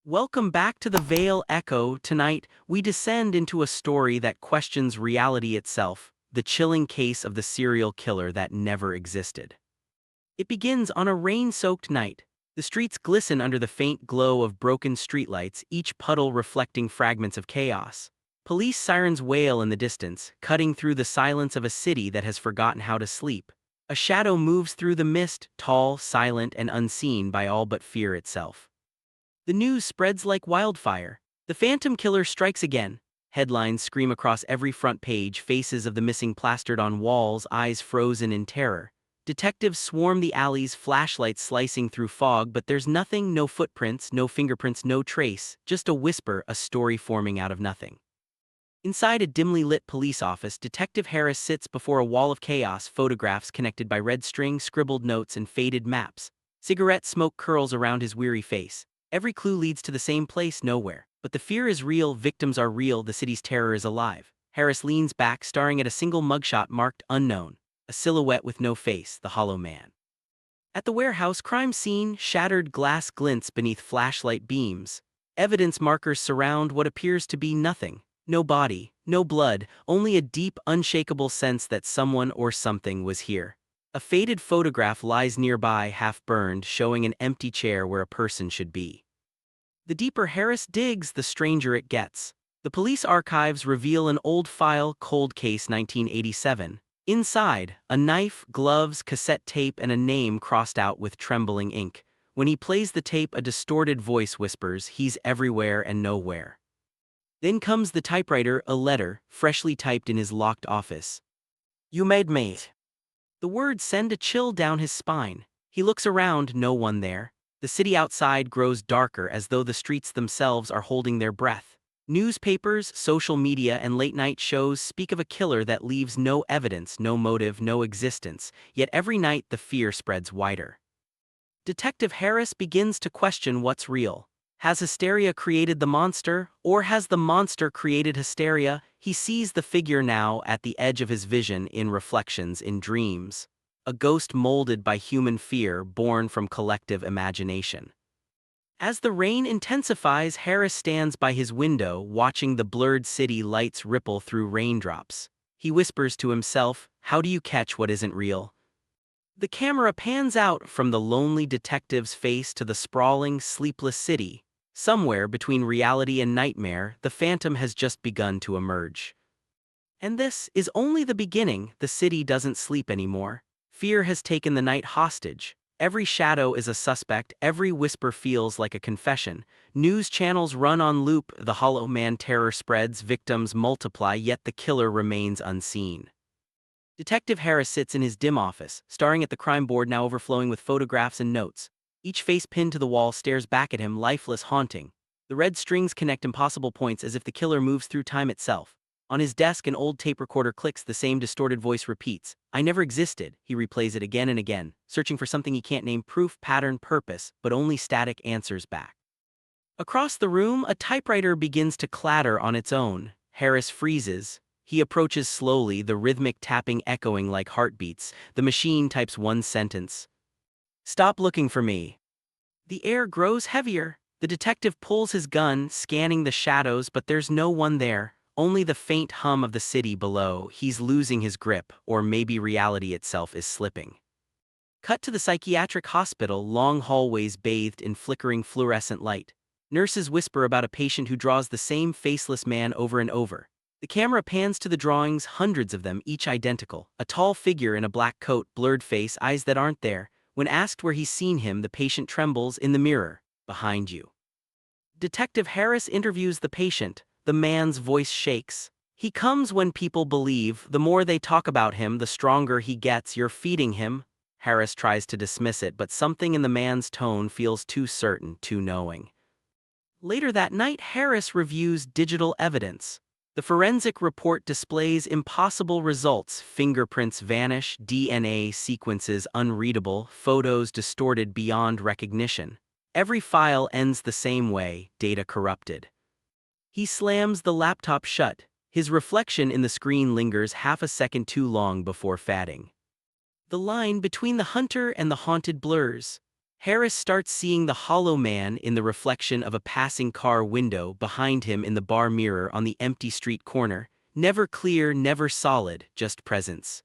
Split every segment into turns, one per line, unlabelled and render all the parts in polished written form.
Welcome back to the Vale Echo. Tonight, we descend into a story that questions reality itself, the chilling case of the serial killer that never existed. It begins on a rain-soaked night. The streets glisten under the faint glow of broken streetlights, each puddle reflecting fragments of chaos. Police sirens wail in the distance, cutting through the silence of a city that has forgotten how to sleep. A shadow moves through the mist, tall, silent, and unseen by all but fear itself. The news spreads like wildfire. The Phantom Killer strikes again. Headlines scream across every front page, faces of the missing plastered on walls, eyes frozen in terror. Detectives swarm the alleys, flashlights slicing through fog, but there's nothing, no footprints, no fingerprints, no trace, just a whisper, a story forming out of nothing. Inside a dimly lit police office, Detective Harris sits before a wall of chaos, photographs connected by red string, scribbled notes, and faded maps. Cigarette smoke curls around his weary face. Every clue leads to the same place, nowhere. But the fear is real, victims are real, the city's terror is alive. Harris leans back, staring at a single mugshot marked unknown, a silhouette with no face, the Hollow Man. At the warehouse crime scene, shattered glass glints beneath flashlight beams. Evidence markers surround what appears to be nothing. No body, no blood, only a deep, unshakable sense that someone or something was here. A faded photograph lies nearby, half burned, showing an empty chair where a person should be. The deeper Harris digs, the stranger it gets. The police archives reveal an old file, Cold Case 1987. Inside, a knife, gloves, cassette tape, and a name crossed out with trembling ink. When he plays the tape, a distorted voice whispers, "He's everywhere and nowhere." Then comes the typewriter, a letter, freshly typed in his locked office. "You made me." The words send a chill down his spine. He looks around, no one there. The city outside grows darker as though the streets themselves are holding their breath. Newspapers, social media, and late-night shows speak of a killer that leaves no evidence, no motive, no existence, yet every night the fear spreads wider. Detective Harris begins to question what's real. Has hysteria created the monster, or has the monster created hysteria? He sees the figure now at the edge of his vision, in reflections, in dreams. A ghost molded by human fear, born from collective imagination. As the rain intensifies, Harris stands by his window, watching the blurred city lights ripple through raindrops. He whispers to himself, "How do you catch what isn't real?" The camera pans out from the lonely detective's face to the sprawling, sleepless city. Somewhere between reality and nightmare, the phantom has just begun to emerge. And this is only the beginning. The city doesn't sleep anymore. Fear has taken the night hostage. Every shadow is a suspect, every whisper feels like a confession. News channels run on loop, the Hollow Man terror spreads, victims multiply, yet the killer remains unseen. Detective Harris sits in his dim office, staring at the crime board now overflowing with photographs and notes. Each face pinned to the wall stares back at him, lifeless, haunting. The red strings connect impossible points as if the killer moves through time itself. On his desk, an old tape recorder clicks, the same distorted voice repeats. "I never existed." He replays it again and again, searching for something he can't name, proof, pattern, purpose, but only static answers back. Across the room, a typewriter begins to clatter on its own. Harris freezes. He approaches slowly, the rhythmic tapping echoing like heartbeats. The machine types one sentence. "Stop looking for me." The air grows heavier. The detective pulls his gun, scanning the shadows, but there's no one there. Only the faint hum of the city below. He's losing his grip, or maybe reality itself is slipping. Cut to the psychiatric hospital, long hallways bathed in flickering fluorescent light. Nurses whisper about a patient who draws the same faceless man over and over. The camera pans to the drawings, hundreds of them, each identical. A tall figure in a black coat, blurred face, eyes that aren't there. When asked where he's seen him, the patient trembles. "In the mirror, behind you." Detective Harris interviews the patient. The man's voice shakes. "He comes when people believe. The more they talk about him, the stronger he gets. You're feeding him." Harris tries to dismiss it, but something in the man's tone feels too certain, too knowing. Later that night, Harris reviews digital evidence. The forensic report displays impossible results. Fingerprints vanish, DNA sequences unreadable, photos distorted beyond recognition. Every file ends the same way, data corrupted. He slams the laptop shut. His reflection in the screen lingers half a second too long before fading. The line between the hunter and the haunted blurs. Harris starts seeing the hollow man in the reflection of a passing car window behind him in the bar mirror on the empty street corner, never clear, never solid, just presence.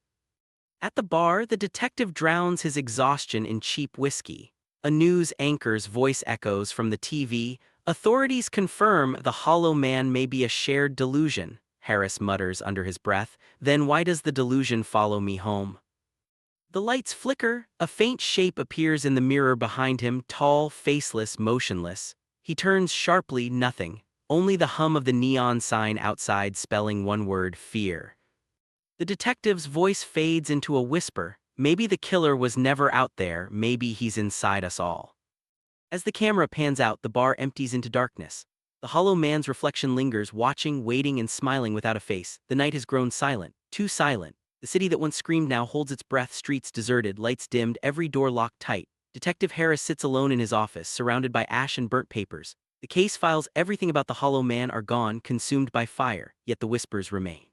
At the bar, the detective drowns his exhaustion in cheap whiskey. A news anchor's voice echoes from the TV. Authorities confirm the hollow man may be a shared delusion, Harris mutters under his breath. Then why does the delusion follow me home? The lights flicker, a faint shape appears in the mirror behind him, tall, faceless, motionless. He turns sharply, nothing, only the hum of the neon sign outside spelling one word, fear. The detective's voice fades into a whisper. Maybe the killer was never out there, maybe he's inside us all. As the camera pans out, the bar empties into darkness. The hollow man's reflection lingers, watching, waiting, and smiling without a face. The night has grown silent, too silent. The city that once screamed now holds its breath, streets deserted, lights dimmed, every door locked tight. Detective Harris sits alone in his office, surrounded by ash and burnt papers. The case files, everything about the hollow man are gone, consumed by fire, yet the whispers remain.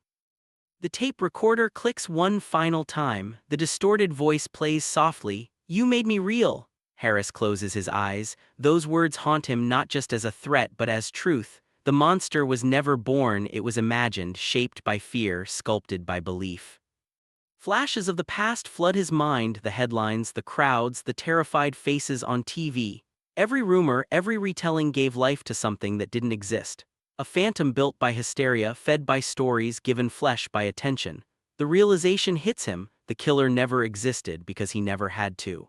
The tape recorder clicks one final time. The distorted voice plays softly. "You made me real." Harris closes his eyes. Those words haunt him not just as a threat but as truth. The monster was never born, it was imagined, shaped by fear, sculpted by belief. Flashes of the past flood his mind, the headlines, the crowds, the terrified faces on TV. Every rumor, every retelling gave life to something that didn't exist. A phantom built by hysteria, fed by stories, given flesh by attention. The realization hits him, the killer never existed because he never had to.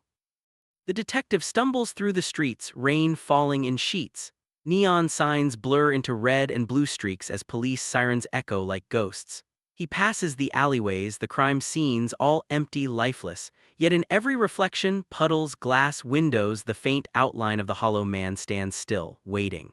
The detective stumbles through the streets, rain falling in sheets. Neon signs blur into red and blue streaks as police sirens echo like ghosts. He passes the alleyways, the crime scenes, all empty, lifeless. Yet in every reflection, puddles, glass, windows, the faint outline of the hollow man stands still, waiting.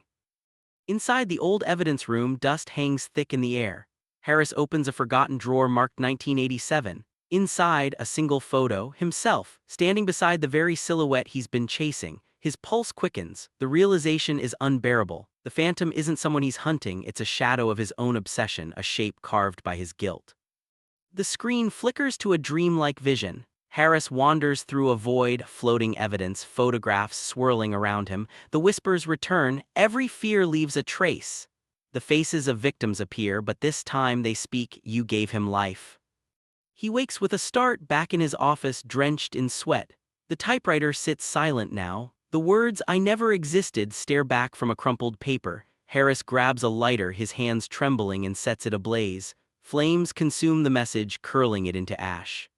Inside the old evidence room, dust hangs thick in the air. Harris opens a forgotten drawer marked 1987. Inside, a single photo, himself, standing beside the very silhouette he's been chasing. His pulse quickens. The realization is unbearable. The phantom isn't someone he's hunting, it's a shadow of his own obsession, a shape carved by his guilt. The screen flickers to a dreamlike vision. Harris wanders through a void, floating evidence, photographs swirling around him. The whispers return, every fear leaves a trace. The faces of victims appear, but this time they speak, "You gave him life." He wakes with a start, back in his office, drenched in sweat. The typewriter sits silent now. The words, "I never existed," stare back from a crumpled paper. Harris grabs a lighter, his hands trembling, and sets it ablaze. Flames consume the message, curling it into ash.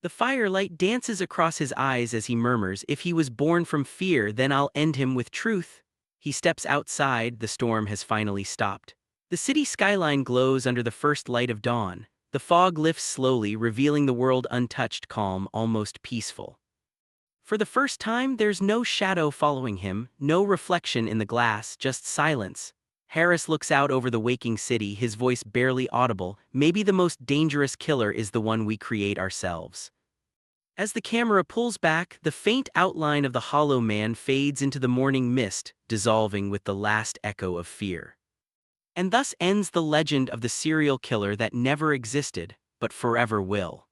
The firelight dances across his eyes as he murmurs, "If he was born from fear, then I'll end him with truth." He steps outside, the storm has finally stopped. The city skyline glows under the first light of dawn. The fog lifts slowly, revealing the world untouched, calm, almost peaceful. For the first time, there's no shadow following him, no reflection in the glass, just silence. Harris looks out over the waking city, his voice barely audible. Maybe the most dangerous killer is the one we create ourselves. As the camera pulls back, the faint outline of the hollow man fades into the morning mist, dissolving with the last echo of fear. And thus ends the legend of the serial killer that never existed, but forever will.